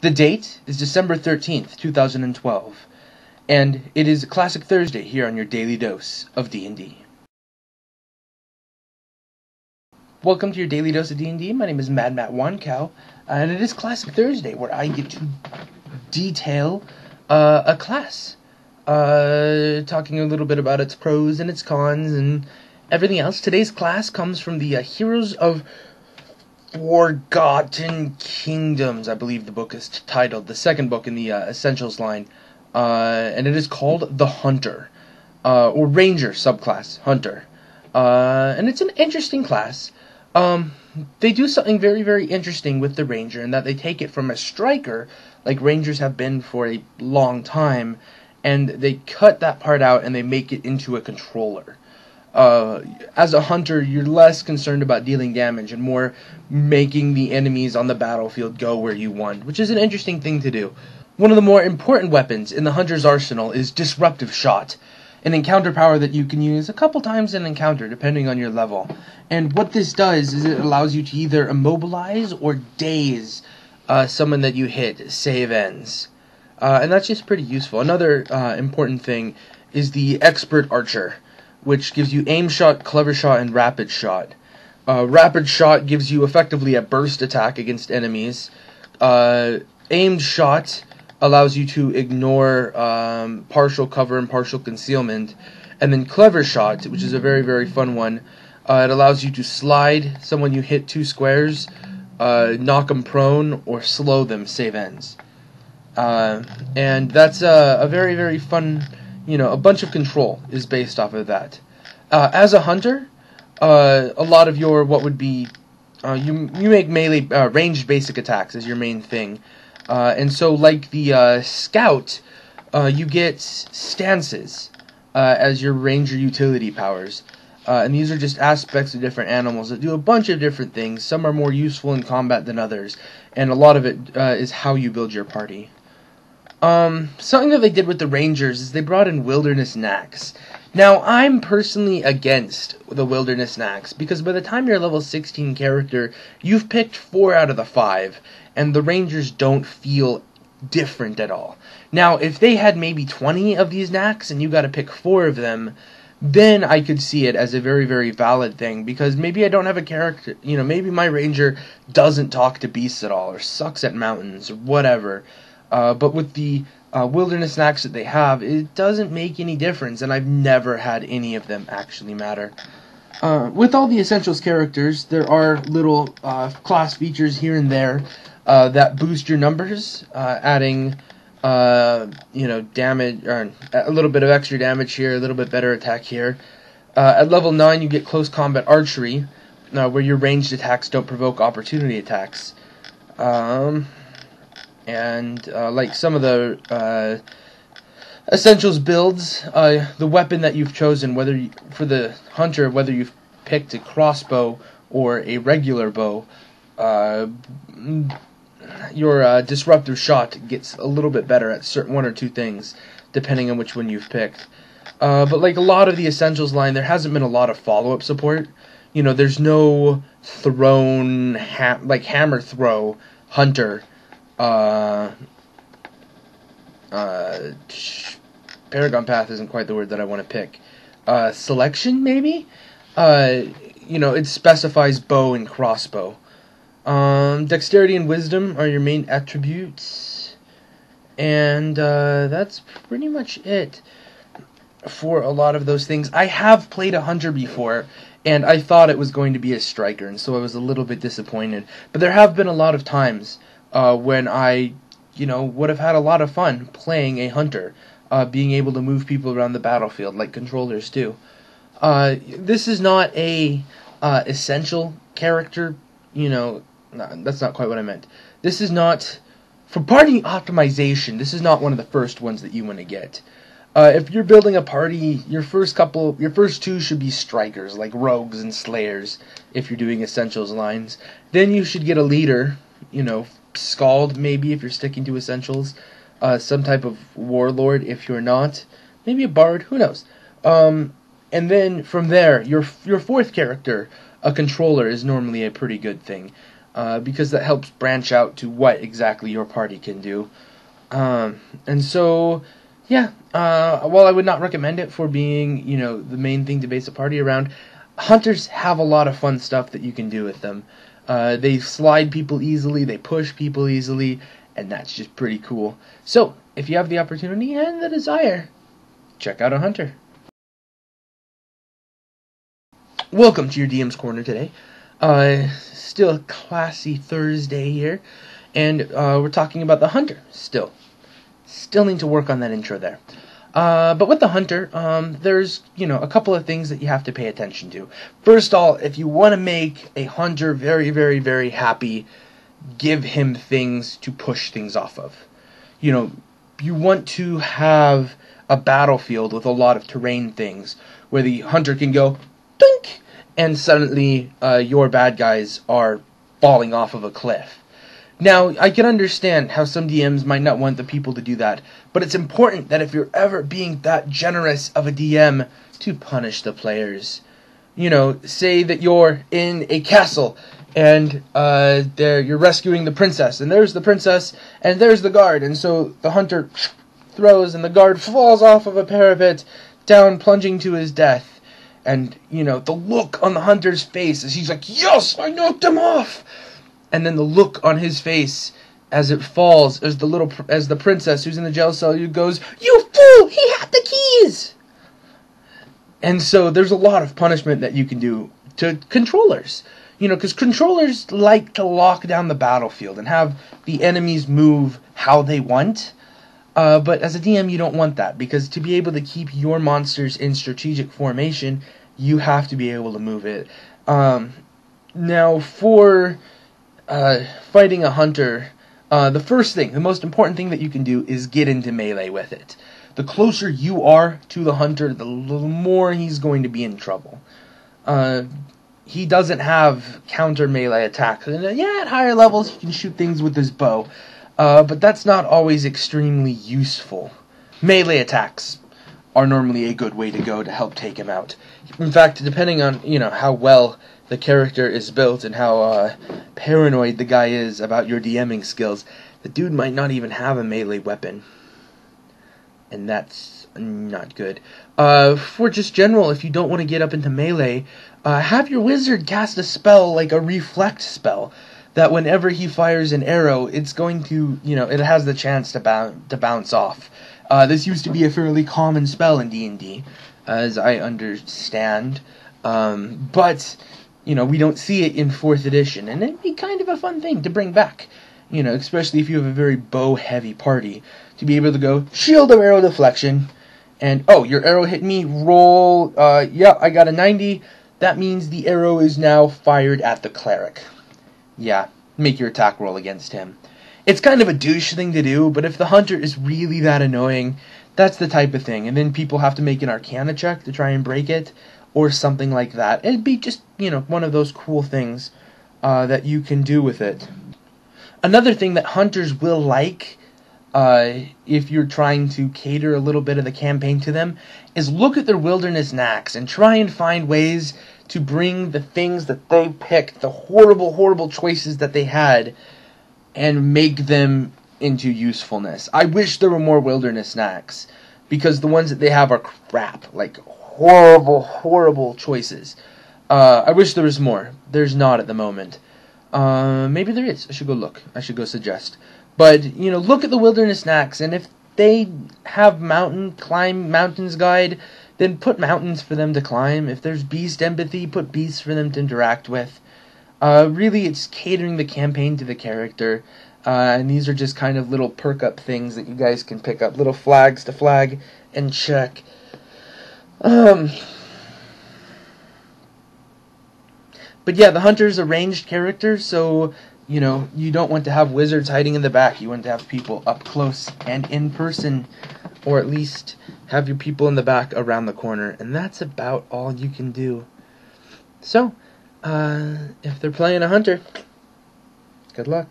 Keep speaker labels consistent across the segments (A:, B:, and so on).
A: The date is December 13th, 2012, and it is Classic Thursday here on your daily dose of D&D. Welcome to your daily dose of D&D. My name is Mad Matt Wancow, and it is Classic Thursday, where I get to detail a class, talking a little bit about its pros and its cons and everything else. Today's class comes from the Heroes of Forgotten Kingdoms, I believe the book is titled, the second book in the Essentials line, and it is called The Hunter, or Ranger subclass, Hunter, and it's an interesting class. They do something very, very interesting with the Ranger, in that they take it from a striker, like Rangers have been for a long time, and they cut that part out and they make it into a controller. As a hunter, you're less concerned about dealing damage and more making the enemies on the battlefield go where you want, which is an interesting thing to do. One of the more important weapons in the hunter's arsenal is Disruptive Shot, an encounter power that you can use a couple times in an encounter, depending on your level. And what this does is it allows you to either immobilize or daze someone that you hit, save ends. And that's just pretty useful. Another important thing is the Expert Archer, which gives you Aim Shot, Clever Shot, and Rapid Shot. Rapid Shot gives you effectively a burst attack against enemies. Aimed Shot allows you to ignore partial cover and partial concealment. And then Clever Shot, which is a very, very fun one, it allows you to slide someone you hit 2 squares, knock them prone, or slow them, save ends. And that's a very, very fun... a bunch of control is based off of that. As a hunter, a lot of your, what would be, you make melee, ranged basic attacks as your main thing. And so, like the scout, you get stances as your ranger utility powers. And these are just aspects of different animals that do a bunch of different things. Some are more useful in combat than others, and a lot of it is how you build your party. Something that they did with the Rangers is they brought in Wilderness Knacks. Now, I'm personally against the Wilderness Knacks, because by the time you're a level 16 character, you've picked 4 out of the 5, and the Rangers don't feel different at all. Now, if they had maybe 20 of these knacks, and you gotta pick 4 of them, then I could see it as a very, very valid thing, because maybe I don't have a character, maybe my Ranger doesn't talk to beasts at all, or sucks at mountains, or whatever. But with the Wilderness Knacks that they have, it doesn't make any difference, and I've never had any of them actually matter. With all the Essentials characters, there are little class features here and there that boost your numbers, adding damage, or a little bit of extra damage here, a little bit better attack here. At level 9, you get Close Combat Archery, where your ranged attacks don't provoke opportunity attacks. And like some of the Essentials builds, the weapon that you've chosen, for the hunter, whether you've picked a crossbow or a regular bow, your Disruptive Shot gets a little bit better at certain 1 or 2 things, depending on which one you've picked. But like a lot of the Essentials line, there hasn't been a lot of follow-up support. There's no thrown, hammer throw hunter. Paragon Path isn't quite the word that I want to pick. Selection, maybe? It specifies bow and crossbow. Dexterity and Wisdom are your main attributes. And, that's pretty much it for a lot of those things. I have played a hunter before, and I thought it was going to be a striker, and so I was a little bit disappointed. But there have been a lot of times when I, would have had a lot of fun playing a hunter, being able to move people around the battlefield like controllers do. This is not a essential character, that's not quite what I meant. This is not, for party optimization, this is not one of the first ones that you want to get. If you're building a party, your first 2 should be strikers, like rogues and slayers, if you're doing Essentials lines. Then you should get a leader, Scald, maybe, if you're sticking to Essentials. Some type of warlord, if you're not. Maybe a bard, who knows. And then, from there, your 4th character, a controller, is normally a pretty good thing. because that helps branch out to what exactly your party can do. And so, yeah, while I would not recommend it for being, the main thing to base a party around, hunters have a lot of fun stuff that you can do with them. They slide people easily, they push people easily, and that's just pretty cool. So, if you have the opportunity and the desire, check out a hunter. Welcome to your DM's Corner today. Still a classy Thursday here, and we're talking about the hunter still. Still need to work on that intro there. But with the hunter, there's, a couple of things that you have to pay attention to. First of all, if you want to make a hunter very, very, very happy, give him things to push things off of. You want to have a battlefield with a lot of terrain things where the hunter can go, dink, and suddenly your bad guys are falling off of a cliff. Now, I can understand how some DMs might not want the people to do that, but it's important that if you're ever being that generous of a DM, to punish the players. Say that you're in a castle, and you're rescuing the princess, and there's the princess, and there's the guard, and so the hunter throws, and the guard falls off of a parapet, down, plunging to his death. And, the look on the hunter's face as he's like, yes, I knocked him off! And then the look on his face as it falls, as the princess who's in the jail cell who goes, you fool, he had the keys! And so there's a lot of punishment that you can do to controllers. Because controllers like to lock down the battlefield and have the enemies move how they want. But as a DM, you don't want that, because to be able to keep your monsters in strategic formation, you have to be able to move it. Now, for fighting a hunter, the most important thing that you can do is get into melee with it. The closer you are to the hunter, the more he's going to be in trouble. He doesn't have counter melee attacks. And, at higher levels, he can shoot things with his bow. But that's not always extremely useful. Melee attacks are normally a good way to go to help take him out. In fact, depending on, how well the character is built and how paranoid the guy is about your DMing skills, the dude might not even have a melee weapon. And that's not good. For just general, if you don't want to get up into melee, have your wizard cast a spell like a reflect spell, that whenever he fires an arrow, it's going to, it has the chance to bounce off. This used to be a fairly common spell in D&D, as I understand. But, we don't see it in 4th edition, and it'd be kind of a fun thing to bring back. Especially if you have a very bow-heavy party, to be able to go, shield of arrow deflection, and, oh, your arrow hit me, roll, I got a 90, that means the arrow is now fired at the cleric. Yeah, make your attack roll against him. It's kind of a douche thing to do, but if the hunter is really that annoying, that's the type of thing. And then people have to make an arcana check to try and break it, or something like that. It'd be just, one of those cool things that you can do with it. Another thing that hunters will like, if you're trying to cater a little bit of the campaign to them, is look at their wilderness knacks and try and find ways to bring the things that they picked, the horrible, horrible choices that they had, and make them into usefulness. I wish there were more wilderness snacks, because the ones that they have are crap, like horrible, horrible choices. I wish there was more. There's not at the moment. Maybe there is. I should go look. I should go suggest. But, look at the wilderness snacks, and if they have climb mountains guide, then put mountains for them to climb. If there's beast empathy, put beasts for them to interact with. Really, it's catering the campaign to the character. And these are just kind of little perk-up things that you guys can pick up. Little flags to flag and check. But yeah, the hunter's a ranged character, so, you don't want to have wizards hiding in the back. You want to have people up close and in person, or at least have your people in the back around the corner, and that's about all you can do. So, if they're playing a hunter, good luck.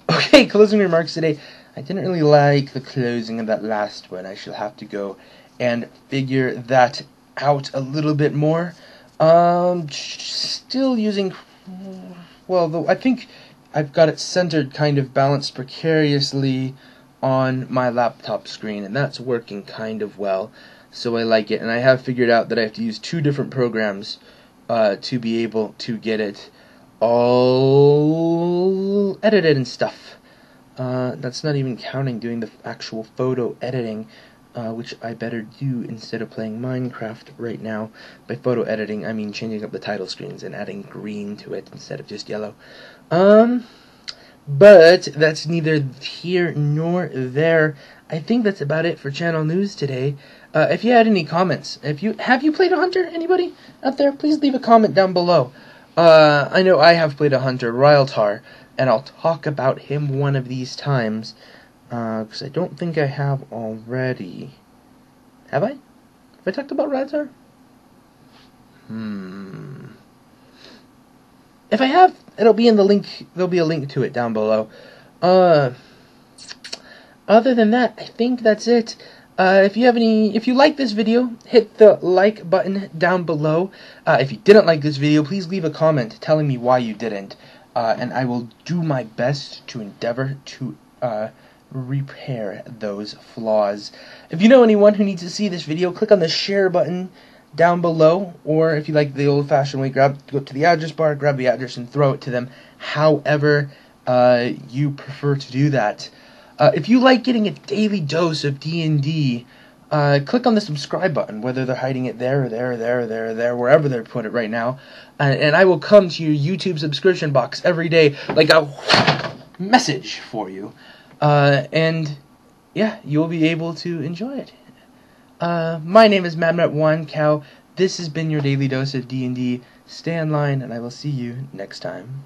A: Okay, closing remarks today. I didn't really like the closing of that last one. I shall have to go and figure that out a little bit more. Still using, well, though I think I've got it centered, kind of balanced precariously on my laptop screen, and that's working kind of well, so I like it. And I have figured out that I have to use 2 different programs to be able to get it all edited and stuff. That's not even counting doing the actual photo editing, which I better do instead of playing Minecraft right now. By photo editing, I mean changing up the title screens and adding green to it instead of just yellow. But that's neither here nor there. I think that's about it for channel news today. If you had any comments, have you played a hunter? Anybody out there? Please leave a comment down below. I know I have played a hunter, Ryltar, and I'll talk about him one of these times. Because I don't think I have already. Have I? Have I talked about Ryltar? If I have, it'll be in the link. There'll be a link to it down below. Other than that, I think that's it. If you like this video, hit the like button down below. If you didn't like this video, please leave a comment telling me why you didn't, and I will do my best to endeavor to repair those flaws. If you know anyone who needs to see this video, click on the share button down below, or if you like the old-fashioned way, go to the address bar, grab the address, and throw it to them. However you prefer to do that. If you like getting a daily dose of D&D, click on the subscribe button, whether they're hiding it there, or there, or there, or there, or there, wherever they're put it right now, and I will come to your YouTube subscription box every day like a message for you, and yeah, you'll be able to enjoy it. My name is MadMat1Cow. This has been your daily dose of D&D. Stay online, and I will see you next time.